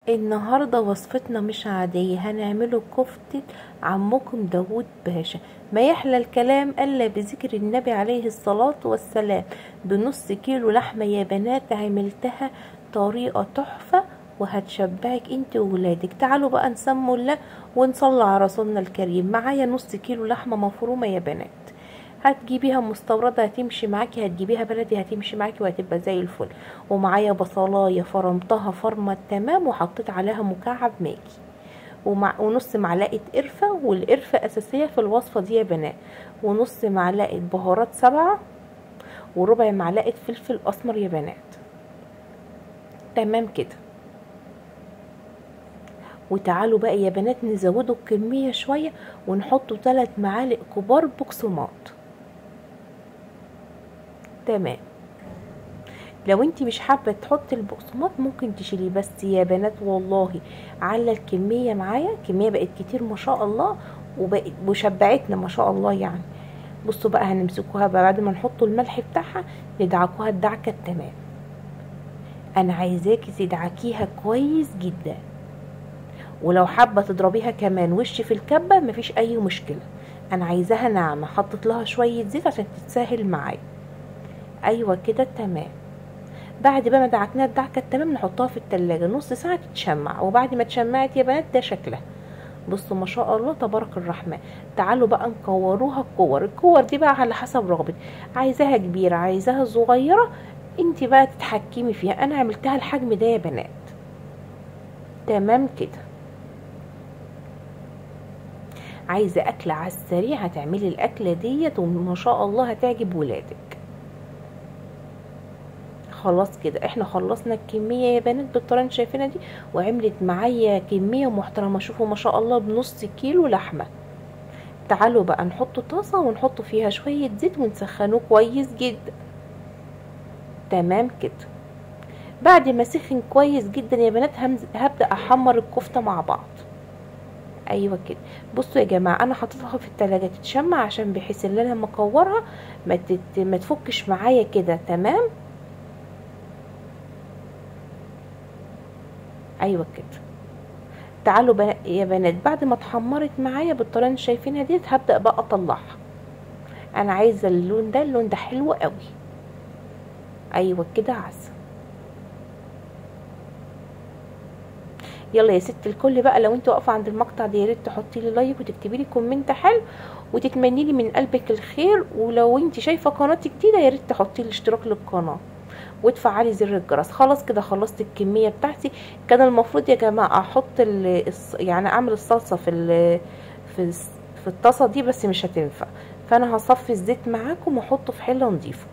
النهاردة وصفتنا مش عادية، هنعمله كفتة عمكم داوود باشا. ما يحلى الكلام الا بذكر النبي عليه الصلاة والسلام. بنص كيلو لحمة يا بنات، عملتها طريقة تحفة وهتشبعك انت وولادك. تعالوا بقى نسموا الله ونصلي على رسولنا الكريم. معايا نص كيلو لحمة مفرومة يا بنات، هتجيبيها مستوردة هتمشي معاكي، هتجيبيها بلدي هتمشي معاكي وهتبقى زي الفل. ومعايا بصلاية فرمتها فرمة تمام وحطيت عليها مكعب ماجي، ونص معلقة قرفة، والقرفة أساسية في الوصفة دي يا بنات. ونص معلقة بهارات 7، وربع معلقة فلفل أسمر يا بنات. تمام كده. وتعالوا بقى يا بنات نزودوا الكمية شوية ونحطوا 3 معالق كبار بقسماط. تمام. لو انت مش حابه تحطي البقسماط ممكن تشيليه، بس يا بنات والله على الكميه معايا، كميه بقت كتير ما شاء الله، وبقت وشبعتنا ما شاء الله يعني. بصوا بقى هنمسكوها بقى بعد ما نحطوا الملح بتاعها، ندعكوها الدعكه التمام. انا عايزاكي تدعكيها كويس جدا، ولو حابه تضربيها كمان وش في الكبه مفيش اي مشكله. انا عايزاها ناعمه، حطيت لها شويه زيت عشان تتسهل معايا. ايوه كده تمام. بعد بقى ما دعكناها الدعكه التمام نحطها في التلاجة نص ساعه تتشمع، وبعد ما اتشمعت يا بنات ده شكلها. بصوا ما شاء الله تبارك الرحمن. تعالوا بقى نكوروها الكور دي بقى على حسب رغبتك، عايزاها كبيره عايزاها صغيره انت بقى تتحكمي فيها. انا عملتها الحجم ده يا بنات. تمام كده. عايزه اكله على السريع هتعملي الاكله ديت وما شاء الله هتعجب ولادك. خلاص كده احنا خلصنا الكميه يا بنات بالطريقه اللي شايفينها دي، وعملت معايا كميه محترمه. شوفوا ما شاء الله بنص كيلو لحمه. تعالوا بقى نحط طاسه ونحط فيها شويه زيت ونسخنوه كويس جدا. تمام كده. بعد ما سخن كويس جدا يا بنات هبدا احمر الكفته مع بعض. ايوه كده. بصوا يا جماعه انا حطيتها في التلاجة تتشمع عشان بحيث ان انا لما اكورها ما تفكش معايا كده. تمام. ايوه كده. تعالوا يا بنات بعد ما اتحمرت معايا بالطريقه اللي شايفينها ديت هبدا بقى اطلعها. انا عايزه اللون ده حلو قوي. ايوه كده عسل. يلا يا ست الكل بقى، لو انت واقفه عند المقطع ده يا ريت تحطي لي لايك وتكتبي لي كومنت حلو وتتمني لي من قلبك الخير. ولو انت شايفه قناتي جديده يا ريت تحطي لي اشتراك للقناه وتفعلي زر الجرس. خلاص كده خلصت الكميه بتاعتي. كان المفروض يا جماعه احط يعني اعمل الصلصه في في الطاسه دي بس مش هتنفع، فانا هصفي الزيت معاكم واحطه في حله نضيفه.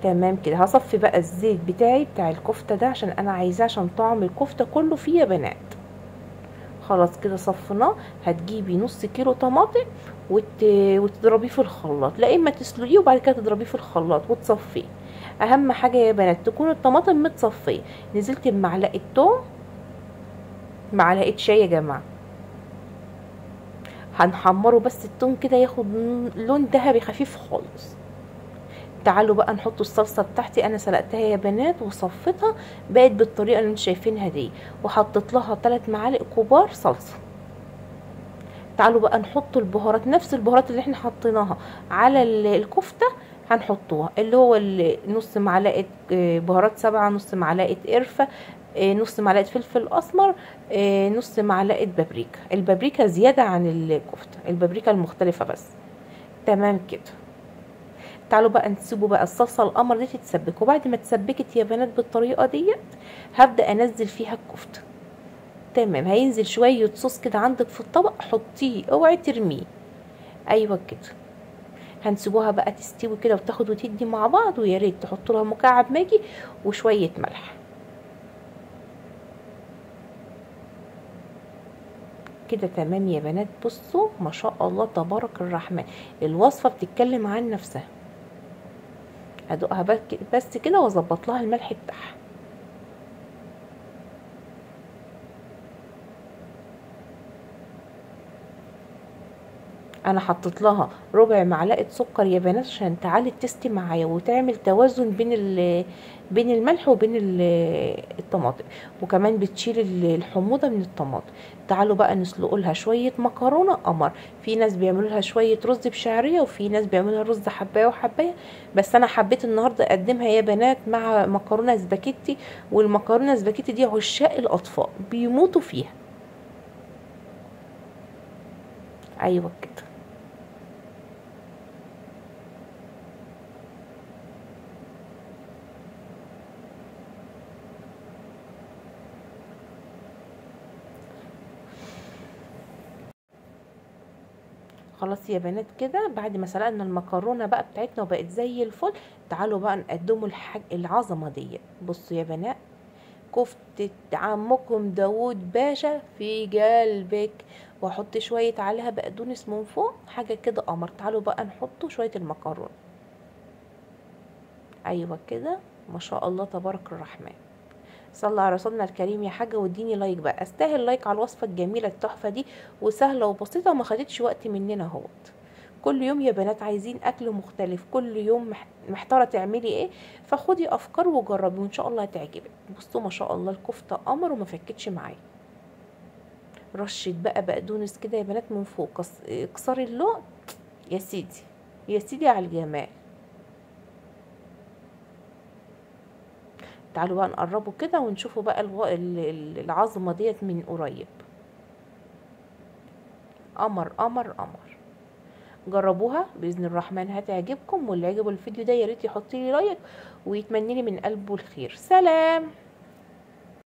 تمام كده. هصفي بقى الزيت بتاعي بتاع الكفته ده عشان انا عايزاه عشان طعم الكفته كله فيه يا بنات. خلاص كده صفناه. هتجيبي نص كيلو طماطم وتضربيه في الخلاط، لا اما تسلقيه وبعد كده تضربيه في الخلاط وتصفيه. اهم حاجه يا بنات تكون الطماطم متصفيه. نزلت بمعلقه توم، معلقه شاي يا جماعه. هنحمره بس التوم كده ياخد لون ذهبي خفيف خالص. تعالوا بقى نحط الصلصه بتاعتي. انا سلقتها يا بنات وصفتها بقت بالطريقه اللي انتم شايفينها دي، وحطيت لها 3 معالق كبار صلصه. تعالوا بقى نحط البهارات، نفس البهارات اللي احنا حطيناها على الكفته هنحطوها، اللي هو نص معلقه بهارات 7، نص معلقه قرفه، نص معلقه فلفل اسمر، نص معلقه بابريكا. البابريكا زياده عن الكفته، البابريكا المختلفه بس. تمام كده. تعالوا بقى نسيبوا بقى الصلصه القمر دي تتسبك، وبعد ما اتسبكت يا بنات بالطريقه ديت هبدا انزل فيها الكفته. تمام. هينزل شويه صوص كده عندك في الطبق حطيه اوعي ترميه. ايوه كده. هنسيبوها بقى تستوي كده وتاخد وتدي مع بعض، ويا ريت تحطوا لها مكعب ماجي وشويه ملح. كده تمام يا بنات. بصوا ما شاء الله تبارك الرحمن، الوصفه بتتكلم عن نفسها. ادوقها بس كده واظبط لها الملح بتاعها. انا حطيت لها ربع معلقه سكر يا بنات عشان تعلي التست معايا وتعمل توازن بين الملح وبين الطماطم، وكمان بتشيل الحموضه من الطماطم. تعالوا بقى نسلق لها شويه مكرونه قمر. في ناس بيعملوا لها شويه رز بشعريه، وفي ناس بيعملوا لها رز حبايه وحبايه، بس انا حبيت النهارده اقدمها يا بنات مع مكرونه سباكيتي. والمكرونه سباكيتي دي عشاق الاطفال بيموتوا فيها. ايوه كده. خلاص يا بنات كده، بعد ما سلقنا المكرونه بقى بتاعتنا وبقت زي الفل، تعالوا بقى نقدموا العظمه دي. بصوا يا بنات، كفتة عمكم داوود باشا في قلبك. واحط شوية عليها بقدونس من فوق، حاجة كده قمر. تعالوا بقى نحطوا شوية المكرونة. ايوه كده، ما شاء الله تبارك الرحمن. صلى على رسولنا الكريم يا حاجة، واديني لايك بقى، استاهل لايك على الوصفة الجميلة التحفة دي، وسهلة وبسيطة وما خدتش وقت مننا اهوت. كل يوم يا بنات عايزين اكل مختلف، كل يوم محتاره تعملي ايه، فخدي افكار وجربي وان شاء الله هتعجبك. بصوا ما شاء الله الكفته قمر وما فكتش معايا. رشه بقى بقدونس كده يا بنات من فوق، اكسري اللون. يا سيدي، يا سيدي على الجمال. تعالوا بقى نقربوا كده ونشوفوا بقى العظمه ديت من قريب. قمر قمر قمر. جربوها باذن الرحمن هتعجبكم، واللي عجبه الفيديو ده يا ريت يحط لي لايك ويتمنى لي من قلبه الخير. سلام.